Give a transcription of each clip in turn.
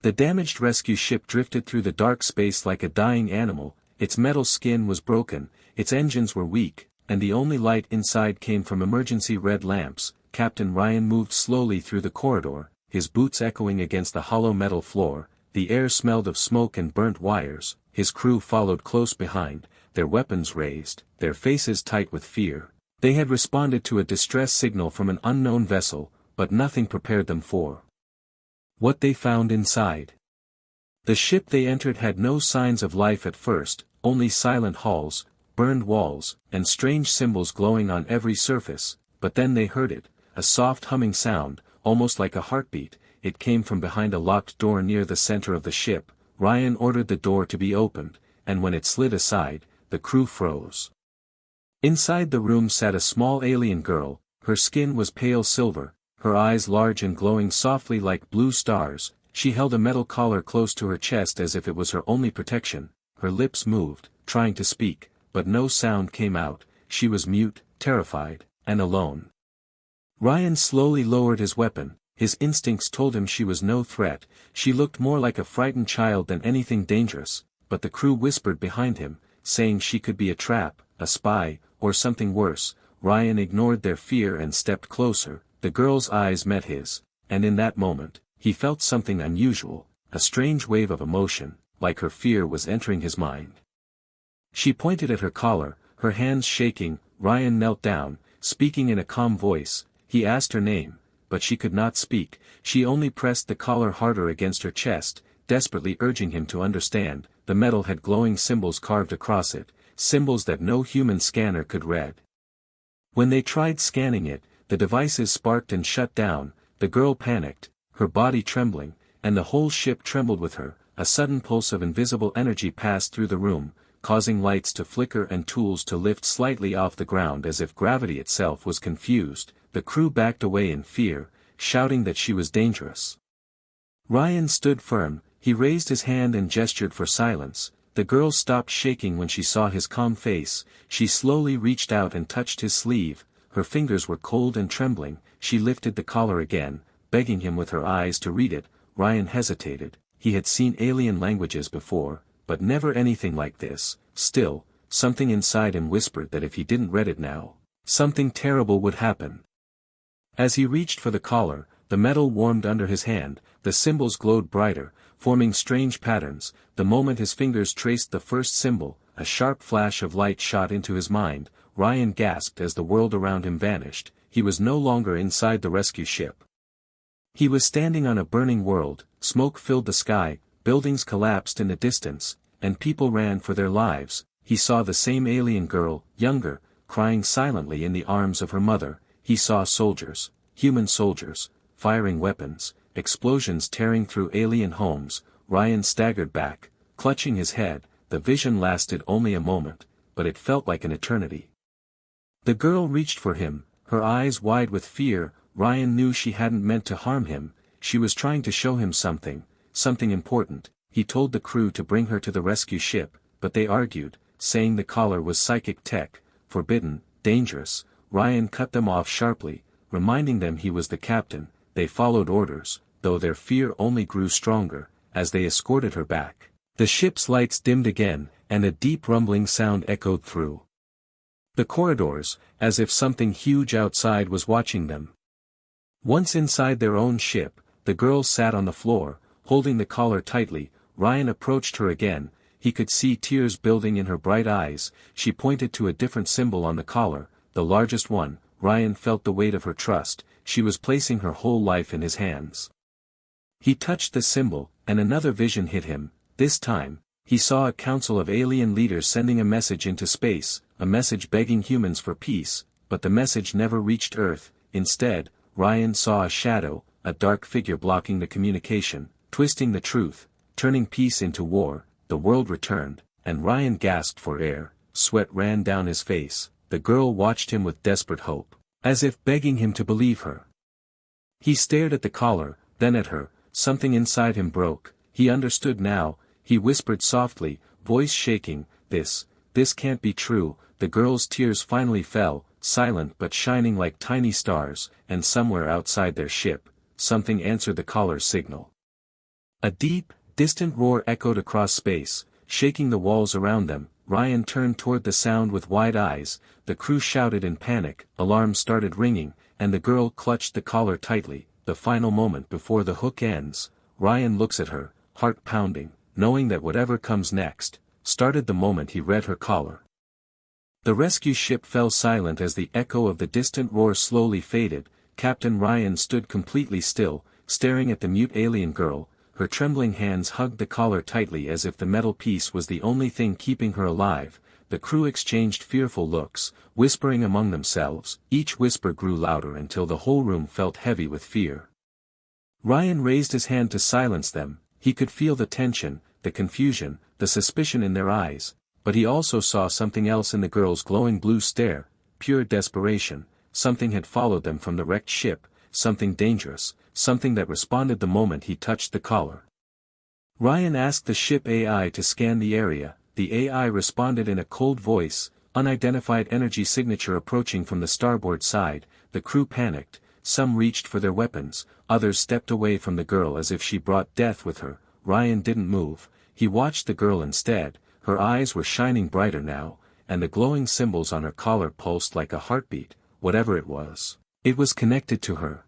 The damaged rescue ship drifted through the dark space like a dying animal, its metal skin was broken, its engines were weak, and the only light inside came from emergency red lamps. Captain Ryan moved slowly through the corridor, his boots echoing against the hollow metal floor. The air smelled of smoke and burnt wires. His crew followed close behind, their weapons raised, their faces tight with fear. They had responded to a distress signal from an unknown vessel, but nothing prepared them for what they found inside. The ship they entered had no signs of life at first, only silent halls, burned walls, and strange symbols glowing on every surface, but then they heard it, a soft humming sound, almost like a heartbeat. It came from behind a locked door near the center of the ship. Ryan ordered the door to be opened, and when it slid aside, the crew froze. Inside the room sat a small alien girl. Her skin was pale silver, her eyes large and glowing softly like blue stars. She held a metal collar close to her chest as if it was her only protection. Her lips moved, trying to speak, but no sound came out. She was mute, terrified, and alone. Ryan slowly lowered his weapon. His instincts told him she was no threat. She looked more like a frightened child than anything dangerous, but the crew whispered behind him, saying she could be a trap, a spy, or something worse. Ryan ignored their fear and stepped closer. The girl's eyes met his, and in that moment, he felt something unusual, a strange wave of emotion, like her fear was entering his mind. She pointed at her collar, her hands shaking. Ryan knelt down, speaking in a calm voice. He asked her name, but she could not speak. She only pressed the collar harder against her chest, desperately urging him to understand. The metal had glowing symbols carved across it, symbols that no human scanner could read. When they tried scanning it, the devices sparked and shut down. The girl panicked, her body trembling, and the whole ship trembled with her. A sudden pulse of invisible energy passed through the room, causing lights to flicker and tools to lift slightly off the ground as if gravity itself was confused. The crew backed away in fear, shouting that she was dangerous. Ryan stood firm. He raised his hand and gestured for silence. The girl stopped shaking when she saw his calm face. She slowly reached out and touched his sleeve. Her fingers were cold and trembling. She lifted the collar again, begging him with her eyes to read it. Ryan hesitated. He had seen alien languages before, but never anything like this. Still, something inside him whispered that if he didn't read it now, something terrible would happen. As he reached for the collar, the metal warmed under his hand. The symbols glowed brighter, forming strange patterns. The moment his fingers traced the first symbol, a sharp flash of light shot into his mind. Ryan gasped as the world around him vanished. He was no longer inside the rescue ship. He was standing on a burning world. Smoke filled the sky, buildings collapsed in the distance, and people ran for their lives. He saw the same alien girl, younger, crying silently in the arms of her mother. He saw soldiers, human soldiers, firing weapons, explosions tearing through alien homes. Ryan staggered back, clutching his head. The vision lasted only a moment, but it felt like an eternity. The girl reached for him, her eyes wide with fear. Ryan knew she hadn't meant to harm him. She was trying to show him something important. He told the crew to bring her to the rescue ship, but they argued, saying the collar was psychic tech, forbidden, dangerous. Ryan cut them off sharply, reminding them he was the captain. They followed orders, though their fear only grew stronger. As they escorted her back, the ship's lights dimmed again, and a deep rumbling sound echoed through the corridors, as if something huge outside was watching them. Once inside their own ship, the girl sat on the floor, holding the collar tightly. Ryan approached her again. He could see tears building in her bright eyes. She pointed to a different symbol on the collar, the largest one. Ryan felt the weight of her trust. She was placing her whole life in his hands. He touched the symbol, and another vision hit him. This time, he saw a council of alien leaders sending a message into space, a message begging humans for peace, but the message never reached Earth. Instead, Ryan saw a shadow, a dark figure blocking the communication, twisting the truth, turning peace into war. The world returned, and Ryan gasped for air. Sweat ran down his face. The girl watched him with desperate hope, as if begging him to believe her. He stared at the collar, then at her. Something inside him broke. He understood now. He whispered softly, voice shaking, This can't be true." The girl's tears finally fell, silent but shining like tiny stars, and somewhere outside their ship, something answered the collar's signal. A deep, distant roar echoed across space, shaking the walls around them. Ryan turned toward the sound with wide eyes, the crew shouted in panic, alarms started ringing, and the girl clutched the collar tightly. The final moment before the hook ends, Ryan looks at her, heart pounding, knowing that whatever comes next, started the moment he read her collar. The rescue ship fell silent as the echo of the distant roar slowly faded. Captain Ryan stood completely still, staring at the mute alien girl. Her trembling hands hugged the collar tightly as if the metal piece was the only thing keeping her alive. The crew exchanged fearful looks, whispering among themselves. Each whisper grew louder until the whole room felt heavy with fear. Ryan raised his hand to silence them. He could feel the tension, the confusion, the suspicion in their eyes, but he also saw something else in the girl's glowing blue stare, pure desperation. Something had followed them from the wrecked ship, something dangerous, something that responded the moment he touched the collar. Ryan asked the ship AI to scan the area. The AI responded in a cold voice, unidentified energy signature approaching from the starboard side. The crew panicked, some reached for their weapons, others stepped away from the girl as if she brought death with her. Ryan didn't move, he watched the girl instead. Her eyes were shining brighter now, and the glowing symbols on her collar pulsed like a heartbeat. Whatever it was connected to her.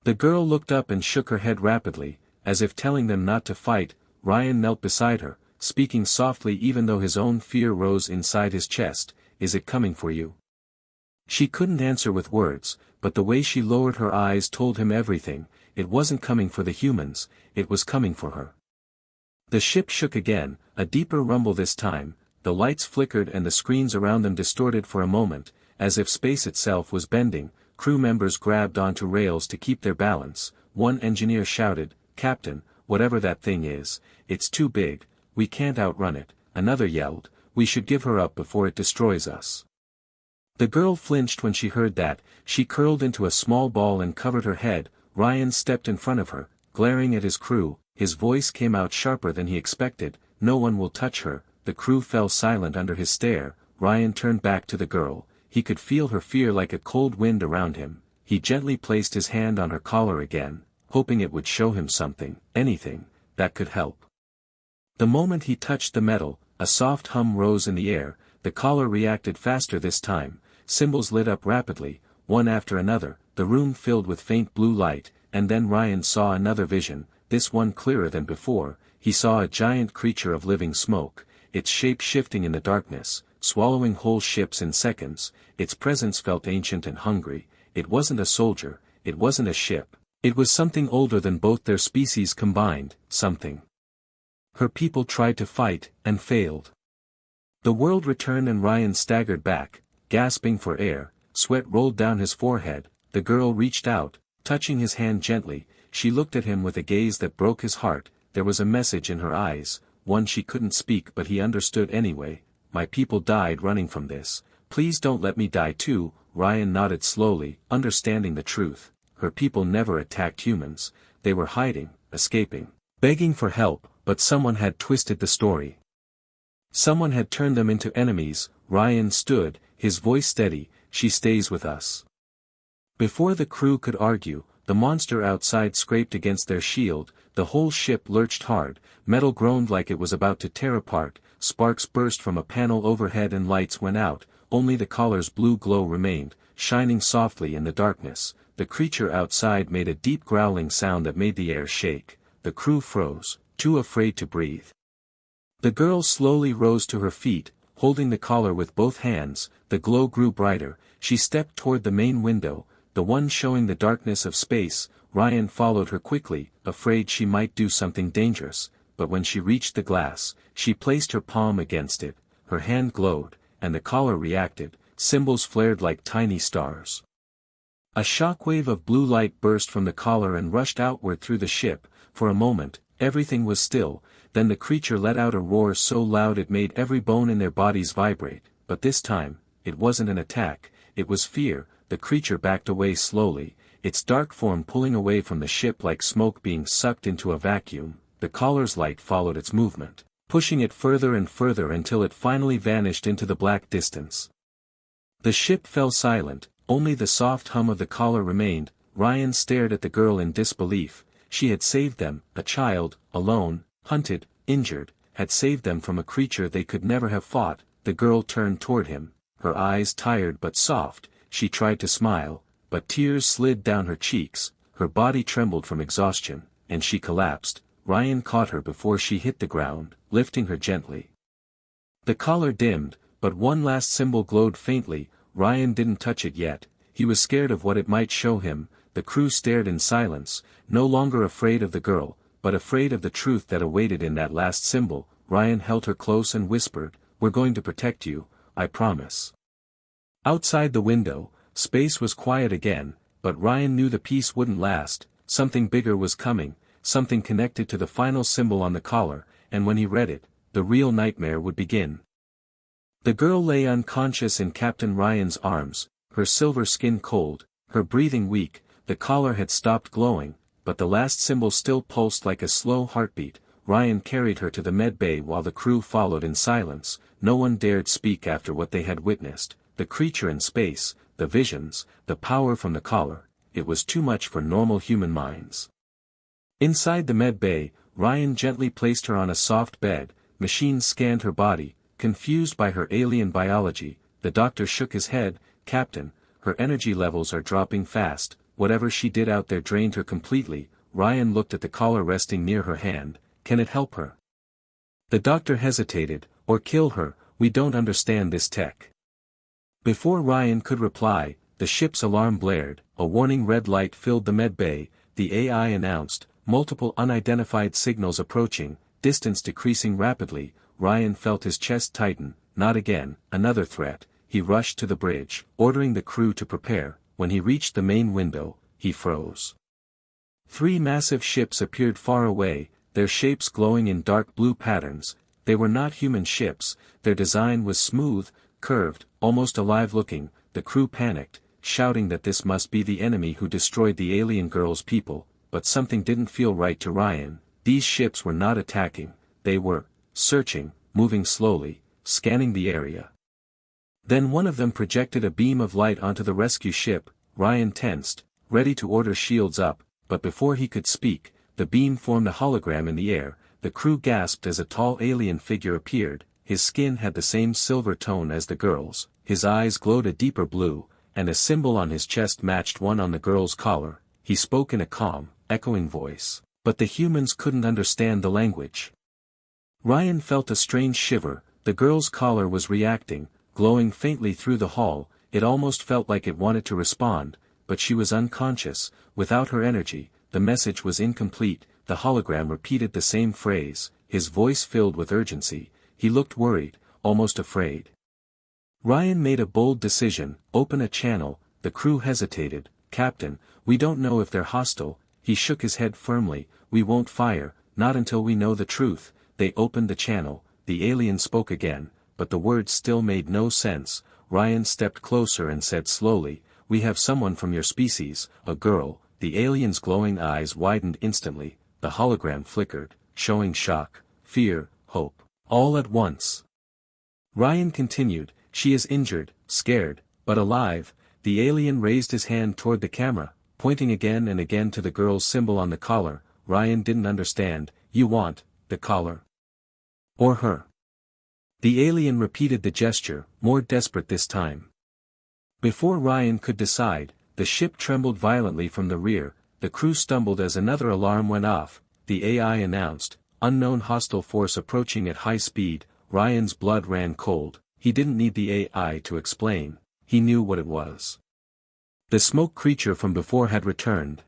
The girl looked up and shook her head rapidly, as if telling them not to fight. Ryan knelt beside her, speaking softly even though his own fear rose inside his chest. Is it coming for you? She couldn't answer with words, but the way she lowered her eyes told him everything. It wasn't coming for the humans, it was coming for her. The ship shook again, a deeper rumble this time. The lights flickered and the screens around them distorted for a moment, as if space itself was bending. Crew members grabbed onto rails to keep their balance. One engineer shouted, "Captain, whatever that thing is, it's too big, we can't outrun it." Another yelled, "We should give her up before it destroys us." The girl flinched when she heard that. She curled into a small ball and covered her head. Ryan stepped in front of her, glaring at his crew. His voice came out sharper than he expected, "No one will touch her." The crew fell silent under his stare. Ryan turned back to the girl. He could feel her fear like a cold wind around him. He gently placed his hand on her collar again, hoping it would show him something, anything, that could help. The moment he touched the metal, a soft hum rose in the air. The collar reacted faster this time. Symbols lit up rapidly, one after another. The room filled with faint blue light, and then Ryan saw another vision, this one clearer than before. He saw a giant creature of living smoke, its shape shifting in the darkness, swallowing whole ships in seconds. Its presence felt ancient and hungry. It wasn't a soldier, it wasn't a ship. It was something older than both their species combined, something. Her people tried to fight, and failed. The world returned and Ryan staggered back, gasping for air. Sweat rolled down his forehead. The girl reached out, touching his hand gently. She looked at him with a gaze that broke his heart. There was a message in her eyes, one she couldn't speak but he understood anyway. "My people died running from this. Please don't let me die too." Ryan nodded slowly, understanding the truth. Her people never attacked humans. They were hiding, escaping, begging for help, but someone had twisted the story. Someone had turned them into enemies. Ryan stood, his voice steady, "She stays with us." Before the crew could argue, the monster outside scraped against their shield. The whole ship lurched hard, metal groaned like it was about to tear apart. Sparks burst from a panel overhead and lights went out. Only the collar's blue glow remained, shining softly in the darkness. The creature outside made a deep growling sound that made the air shake. The crew froze, too afraid to breathe. The girl slowly rose to her feet, holding the collar with both hands. The glow grew brighter. She stepped toward the main window, the one showing the darkness of space. Ryan followed her quickly, afraid she might do something dangerous, but when she reached the glass, she placed her palm against it. Her hand glowed, and the collar reacted. Symbols flared like tiny stars. A shockwave of blue light burst from the collar and rushed outward through the ship. For a moment, everything was still. Then the creature let out a roar so loud it made every bone in their bodies vibrate. But this time, it wasn't an attack, it was fear. The creature backed away slowly, its dark form pulling away from the ship like smoke being sucked into a vacuum. The collar's light followed its movement, pushing it further and further until it finally vanished into the black distance. The ship fell silent, only the soft hum of the collar remained. Ryan stared at the girl in disbelief. She had saved them, a child, alone, hunted, injured, had saved them from a creature they could never have fought. The girl turned toward him, her eyes tired but soft. She tried to smile, but tears slid down her cheeks, her body trembled from exhaustion, and she collapsed. Ryan caught her before she hit the ground, lifting her gently. The collar dimmed, but one last symbol glowed faintly. Ryan didn't touch it yet, he was scared of what it might show him. The crew stared in silence, no longer afraid of the girl, but afraid of the truth that awaited in that last symbol. Ryan held her close and whispered, "We're going to protect you, I promise." Outside the window, space was quiet again, but Ryan knew the peace wouldn't last. Something bigger was coming, something connected to the final symbol on the collar, and when he read it, the real nightmare would begin. The girl lay unconscious in Captain Ryan's arms, her silver skin cold, her breathing weak. The collar had stopped glowing, but the last symbol still pulsed like a slow heartbeat. Ryan carried her to the med bay while the crew followed in silence. No one dared speak after what they had witnessed, the creature in space, the visions, the power from the collar. It was too much for normal human minds. Inside the med bay, Ryan gently placed her on a soft bed. Machines scanned her body, confused by her alien biology. The doctor shook his head. "Captain, her energy levels are dropping fast. Whatever she did out there drained her completely." Ryan looked at the collar resting near her hand. "Can it help her?" The doctor hesitated. "Or kill her, we don't understand this tech." Before Ryan could reply, the ship's alarm blared. A warning red light filled the med bay. The AI announced, "Multiple unidentified signals approaching, distance decreasing rapidly." Ryan felt his chest tighten. Not again, another threat. He rushed to the bridge, ordering the crew to prepare. When he reached the main window, he froze. 3 massive ships appeared far away, their shapes glowing in dark blue patterns. They were not human ships, their design was smooth, curved, almost alive-looking. The crew panicked, shouting that this must be the enemy who destroyed the alien girl's people, but something didn't feel right to Ryan. These ships were not attacking, they were searching, moving slowly, scanning the area. Then one of them projected a beam of light onto the rescue ship. Ryan tensed, ready to order shields up, but before he could speak, the beam formed a hologram in the air. The crew gasped as a tall alien figure appeared. His skin had the same silver tone as the girl's, his eyes glowed a deeper blue, and a symbol on his chest matched one on the girl's collar. He spoke in a calm, echoing voice, but the humans couldn't understand the language. Ryan felt a strange shiver. The girl's collar was reacting, glowing faintly through the hall. It almost felt like it wanted to respond, but she was unconscious. Without her energy, the message was incomplete. The hologram repeated the same phrase, his voice filled with urgency. He looked worried, almost afraid. Ryan made a bold decision, open a channel. The crew hesitated. "Captain, we don't know if they're hostile." He shook his head firmly. "We won't fire, not until we know the truth." They opened the channel. The alien spoke again, but the words still made no sense. Ryan stepped closer and said slowly, "We have someone from your species, a girl." The alien's glowing eyes widened instantly. The hologram flickered, showing shock, fear, hope, all at once. Ryan continued, "She is injured, scared, but alive." The alien raised his hand toward the camera, pointing again and again to the girl's symbol on the collar. Ryan didn't understand. "You want the collar? Or her?" The alien repeated the gesture, more desperate this time. Before Ryan could decide, the ship trembled violently from the rear. The crew stumbled as another alarm went off. The AI announced, "Unknown hostile force approaching at high speed." Ryan's blood ran cold. He didn't need the AI to explain. He knew what it was. The smoke creature from before had returned.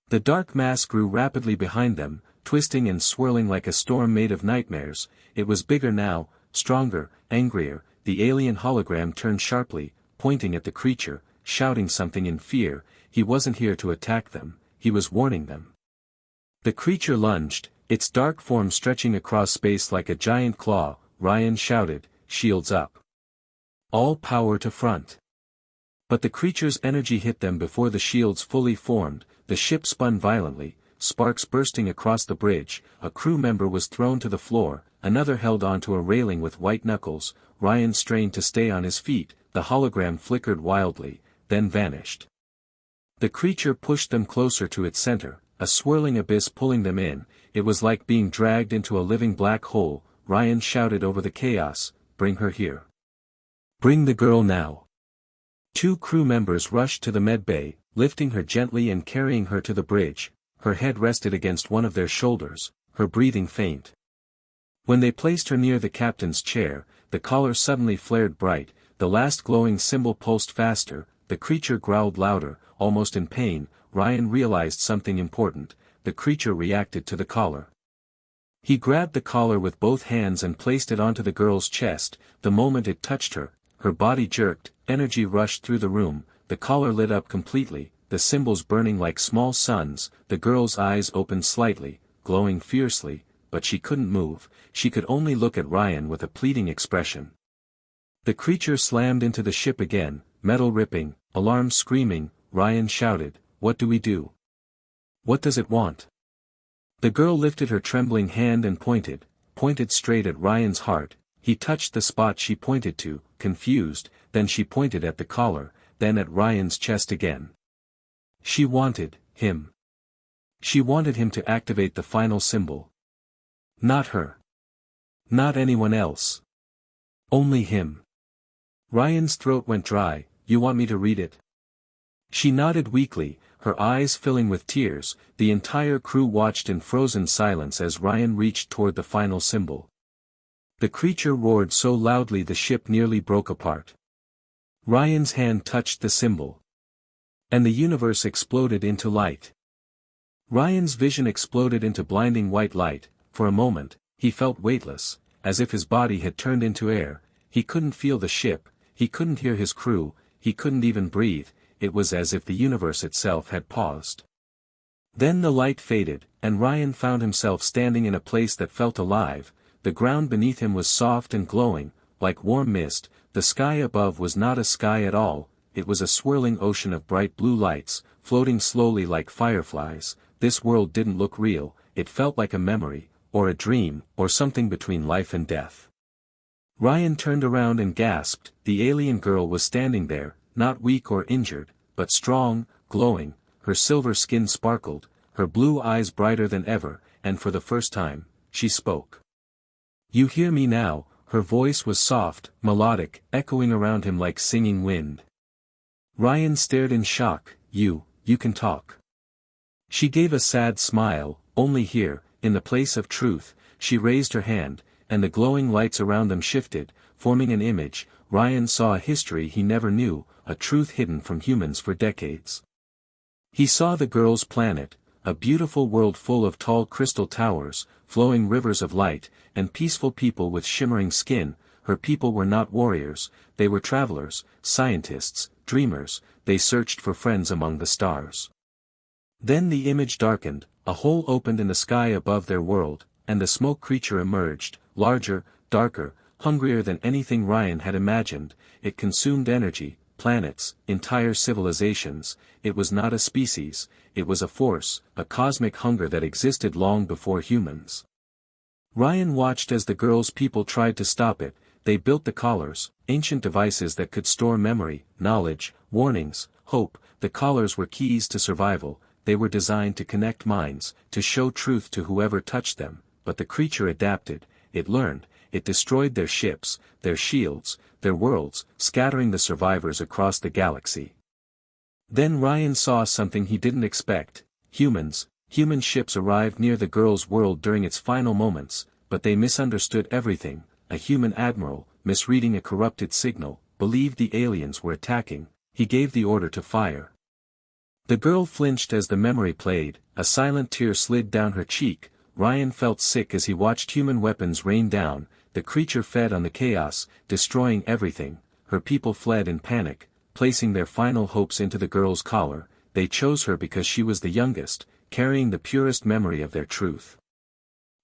The dark mass grew rapidly behind them, twisting and swirling like a storm made of nightmares. It was bigger now, stronger, angrier. The alien hologram turned sharply, pointing at the creature, shouting something in fear. He wasn't here to attack them, he was warning them. The creature lunged, its dark form stretching across space like a giant claw. Ryan shouted, "Shields up. All power to front." But the creature's energy hit them before the shields fully formed. The ship spun violently, sparks bursting across the bridge. A crew member was thrown to the floor, another held onto a railing with white knuckles. Ryan strained to stay on his feet. The hologram flickered wildly, then vanished. The creature pushed them closer to its center, a swirling abyss pulling them in. It was like being dragged into a living black hole. Ryan shouted over the chaos, "Bring her here. Bring the girl now." 2 crew members rushed to the medbay, lifting her gently and carrying her to the bridge. Her head rested against one of their shoulders, her breathing faint. When they placed her near the captain's chair, the collar suddenly flared bright, the last glowing symbol pulsed faster, the creature growled louder, almost in pain. Ryan realized something important: the creature reacted to the collar. He grabbed the collar with both hands and placed it onto the girl's chest. The moment it touched her, her body jerked, energy rushed through the room, the collar lit up completely, the symbols burning like small suns. The girl's eyes opened slightly, glowing fiercely, but she couldn't move. She could only look at Ryan with a pleading expression. The creature slammed into the ship again, metal ripping, alarms screaming. Ryan shouted, "What do we do? What does it want?" The girl lifted her trembling hand and pointed straight at Ryan's heart. He touched the spot she pointed to, confused, then she pointed at the collar, then at Ryan's chest again. She wanted him. She wanted him to activate the final symbol. Not her. Not anyone else. Only him. Ryan's throat went dry. "You want me to read it?" She nodded weakly, her eyes filling with tears. The entire crew watched in frozen silence as Ryan reached toward the final symbol. The creature roared so loudly the ship nearly broke apart. Ryan's hand touched the symbol. And the universe exploded into light. Ryan's vision exploded into blinding white light. For a moment, he felt weightless, as if his body had turned into air. He couldn't feel the ship, he couldn't hear his crew, he couldn't even breathe. It was as if the universe itself had paused. Then the light faded, and Ryan found himself standing in a place that felt alive. The ground beneath him was soft and glowing, like warm mist. The sky above was not a sky at all, it was a swirling ocean of bright blue lights, floating slowly like fireflies. This world didn't look real, it felt like a memory, or a dream, or something between life and death. Ryan turned around and gasped. The alien girl was standing there, not weak or injured, but strong, glowing. Her silver skin sparkled, her blue eyes brighter than ever, and for the first time, she spoke. "You hear me now?" Her voice was soft, melodic, echoing around him like singing wind. Ryan stared in shock. You can talk." She gave a sad smile. "Only here, in the place of truth." She raised her hand, and the glowing lights around them shifted, forming an image. Ryan saw a history he never knew, a truth hidden from humans for decades. He saw the girl's planet, a beautiful world full of tall crystal towers, flowing rivers of light, and peaceful people with shimmering skin. Her people were not warriors, they were travelers, scientists, dreamers. They searched for friends among the stars. Then the image darkened, a hole opened in the sky above their world, and the smoke creature emerged, larger, darker, hungrier than anything Ryan had imagined. It consumed energy, planets, entire civilizations. It was not a species, it was a force, a cosmic hunger that existed long before humans. Ryan watched as the girl's people tried to stop it. They built the collars, ancient devices that could store memory, knowledge, warnings, hope. The collars were keys to survival. They were designed to connect minds, to show truth to whoever touched them. But the creature adapted, it learned, it destroyed their ships, their shields, their worlds, scattering the survivors across the galaxy. Then Ryan saw something he didn't expect. Humans. Human ships arrived near the girl's world during its final moments, but they misunderstood everything. A human admiral, misreading a corrupted signal, believed the aliens were attacking. He gave the order to fire. The girl flinched as the memory played, a silent tear slid down her cheek. Ryan felt sick as he watched human weapons rain down. The creature fed on the chaos, destroying everything. Her people fled in panic, placing their final hopes into the girl's collar. They chose her because she was the youngest, carrying the purest memory of their truth.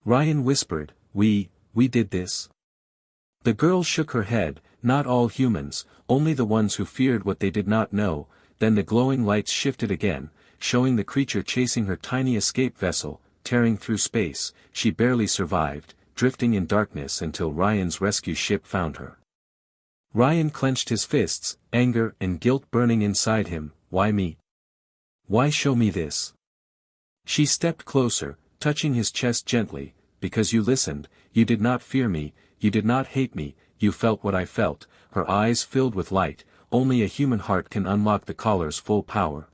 Ryan whispered, We did this." The girl shook her head. "Not all humans, only the ones who feared what they did not know." Then the glowing lights shifted again, showing the creature chasing her tiny escape vessel, tearing through space. She barely survived, drifting in darkness until Ryan's rescue ship found her. Ryan clenched his fists, anger and guilt burning inside him. Why me? Why show me this? She stepped closer, touching his chest gently, because you listened, you did not fear me, you did not hate me, you felt what I felt. Her eyes filled with light. Only a human heart can unlock the collar's full power.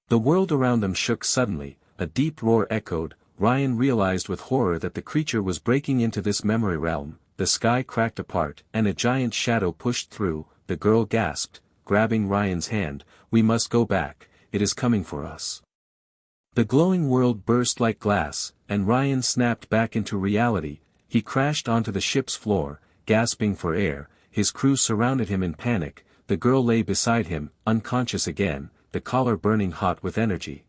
The world around them shook suddenly, a deep roar echoed. Ryan realized with horror that the creature was breaking into this memory realm. The sky cracked apart, and a giant shadow pushed through. The girl gasped, grabbing Ryan's hand, "We must go back, it is coming for us." The glowing world burst like glass, and Ryan snapped back into reality. He crashed onto the ship's floor, gasping for air. His crew surrounded him in panic. The girl lay beside him, unconscious again, the collar burning hot with energy.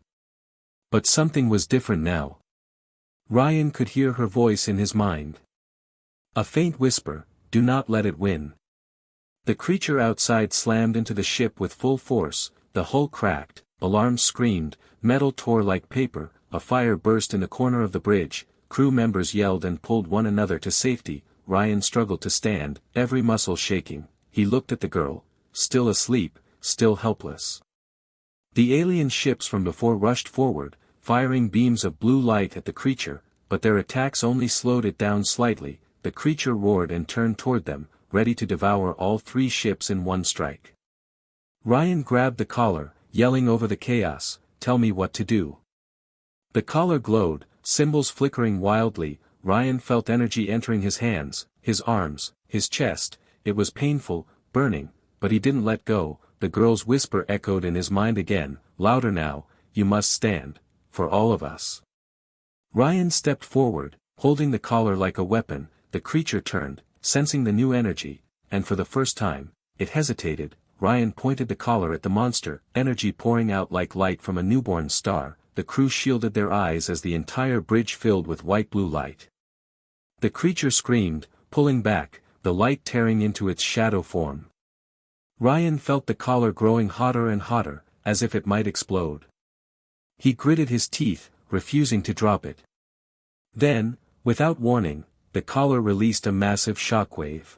But something was different now. Ryan could hear her voice in his mind. A faint whisper, "Do not let it win." The creature outside slammed into the ship with full force. The hull cracked, alarms screamed, metal tore like paper, a fire burst in the corner of the bridge, crew members yelled and pulled one another to safety. Ryan struggled to stand, every muscle shaking. He looked at the girl, still asleep, still helpless. The alien ships from before rushed forward, firing beams of blue light at the creature, but their attacks only slowed it down slightly. The creature roared and turned toward them, ready to devour all three ships in one strike. Ryan grabbed the collar, yelling over the chaos, "Tell me what to do." The collar glowed, symbols flickering wildly. Ryan felt energy entering his hands, his arms, his chest. It was painful, burning, but he didn't let go. The girl's whisper echoed in his mind again, louder now, "You must stand, for all of us." Ryan stepped forward, holding the collar like a weapon. The creature turned, sensing the new energy, and for the first time, it hesitated. Ryan pointed the collar at the monster, energy pouring out like light from a newborn star. The crew shielded their eyes as the entire bridge filled with white-blue light. The creature screamed, pulling back, the light tearing into its shadow form. Ryan felt the collar growing hotter and hotter, as if it might explode. He gritted his teeth, refusing to drop it. Then, without warning, the collar released a massive shockwave.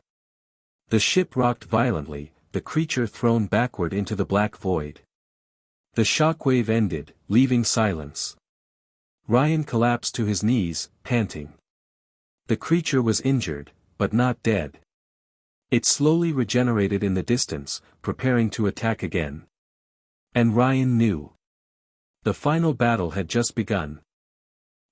The ship rocked violently, the creature thrown backward into the black void. The shockwave ended, leaving silence. Ryan collapsed to his knees, panting. The creature was injured, but not dead. It slowly regenerated in the distance, preparing to attack again. And Ryan knew. The final battle had just begun.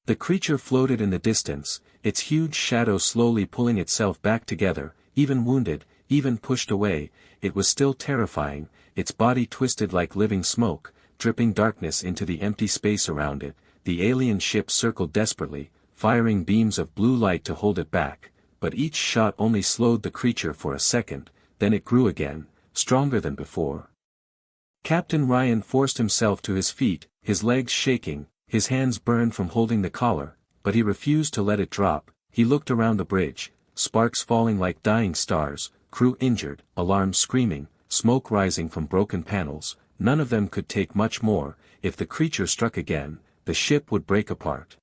The creature floated in the distance, its huge shadow slowly pulling itself back together. Even wounded, even pushed away, it was still terrifying. Its body twisted like living smoke, dripping darkness into the empty space around it. The alien ship circled desperately, firing beams of blue light to hold it back, but each shot only slowed the creature for a second. Then it grew again, stronger than before. Captain Ryan forced himself to his feet, his legs shaking, his hands burned from holding the collar, but he refused to let it drop. He looked around the bridge, sparks falling like dying stars, crew injured, alarms screaming, smoke rising from broken panels. None of them could take much more. If the creature struck again, the ship would break apart.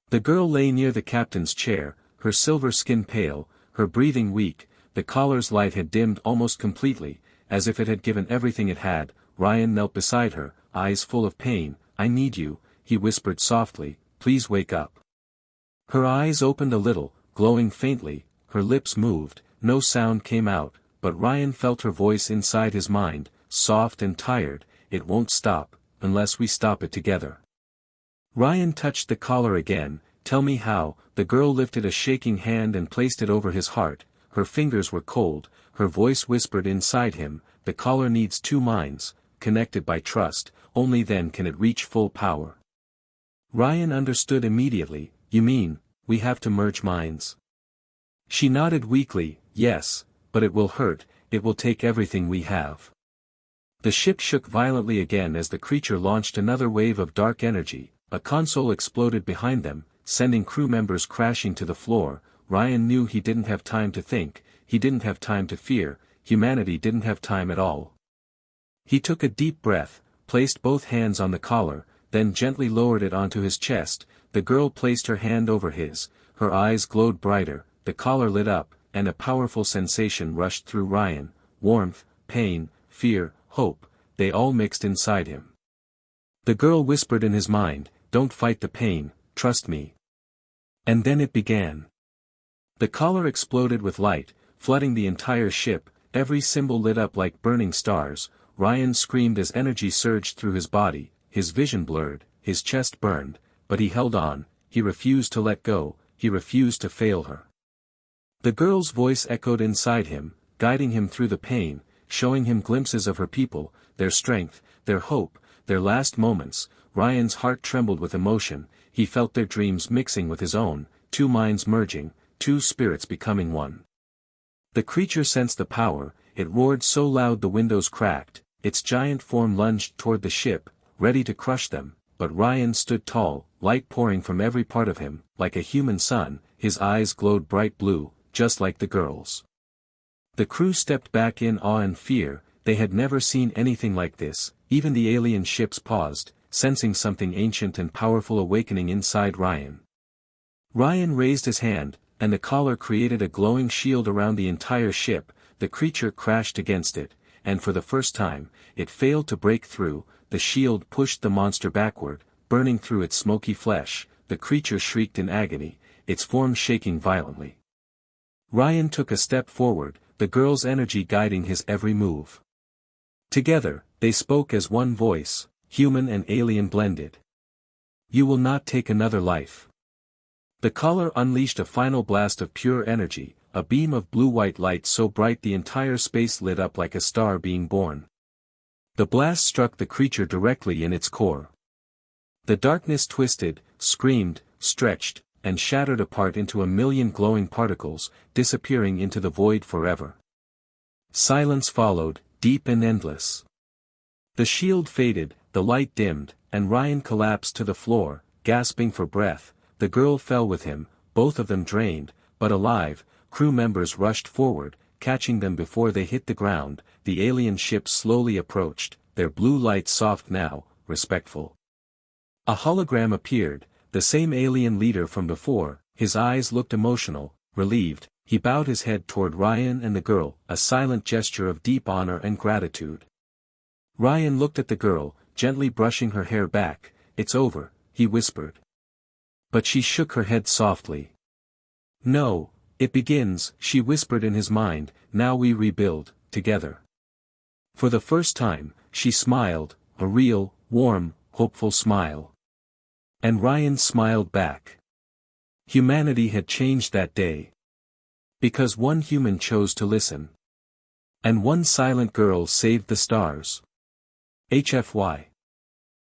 The girl lay near the captain's chair, her silver skin pale, her breathing weak. The collar's light had dimmed almost completely, as if it had given everything it had. Ryan knelt beside her, eyes full of pain. "I need you," he whispered softly, "please wake up." Her eyes opened a little, glowing faintly, her lips moved, no sound came out, but Ryan felt her voice inside his mind, soft and tired, "It won't stop, unless we stop it together." Ryan touched the collar again. "Tell me how." The girl lifted a shaking hand and placed it over his heart. Her fingers were cold, her voice whispered inside him, "The collar needs two minds, connected by trust, only then can it reach full power." Ryan understood immediately. "You mean, we have to merge minds?" She nodded weakly, "Yes, but it will hurt, it will take everything we have." The ship shook violently again as the creature launched another wave of dark energy. A console exploded behind them, sending crew members crashing to the floor. Ryan knew he didn't have time to think, he didn't have time to fear, humanity didn't have time at all. He took a deep breath, placed both hands on the collar, then gently lowered it onto his chest. The girl placed her hand over his, her eyes glowed brighter, the collar lit up, and a powerful sensation rushed through Ryan, warmth, pain, fear, hope, they all mixed inside him. The girl whispered in his mind, don't fight the pain, trust me. And then it began. The collar exploded with light, flooding the entire ship, every symbol lit up like burning stars. Ryan screamed as energy surged through his body, his vision blurred, his chest burned, but he held on, he refused to let go, he refused to fail her. The girl's voice echoed inside him, guiding him through the pain, showing him glimpses of her people, their strength, their hope, their last moments. Ryan's heart trembled with emotion, he felt their dreams mixing with his own, two minds merging, two spirits becoming one. The creature sensed the power, it roared so loud the windows cracked, its giant form lunged toward the ship, ready to crush them, but Ryan stood tall, light pouring from every part of him, like a human sun, his eyes glowed bright blue, just like the girl's. The crew stepped back in awe and fear, they had never seen anything like this, even the alien ships paused, sensing something ancient and powerful awakening inside Ryan. Ryan raised his hand, and the collar created a glowing shield around the entire ship. The creature crashed against it, and for the first time, it failed to break through. The shield pushed the monster backward, burning through its smoky flesh. The creature shrieked in agony, its form shaking violently. Ryan took a step forward, the girl's energy guiding his every move. Together, they spoke as one voice, human and alien blended. You will not take another life. The collar unleashed a final blast of pure energy, a beam of blue-white light so bright the entire space lit up like a star being born. The blast struck the creature directly in its core. The darkness twisted, screamed, stretched, and shattered apart into a million glowing particles, disappearing into the void forever. Silence followed, deep and endless. The shield faded, the light dimmed, and Ryan collapsed to the floor, gasping for breath. The girl fell with him, both of them drained, but alive. Crew members rushed forward, catching them before they hit the ground. The alien ship slowly approached, their blue light soft now, respectful. A hologram appeared, the same alien leader from before. His eyes looked emotional, relieved. He bowed his head toward Ryan and the girl, a silent gesture of deep honor and gratitude. Ryan looked at the girl, gently brushing her hair back. It's over, he whispered. But she shook her head softly. No, it begins, she whispered in his mind. Now we rebuild, together. For the first time, she smiled, a real, warm, hopeful smile. And Ryan smiled back. Humanity had changed that day. Because one human chose to listen. And one silent girl saved the stars. HFY.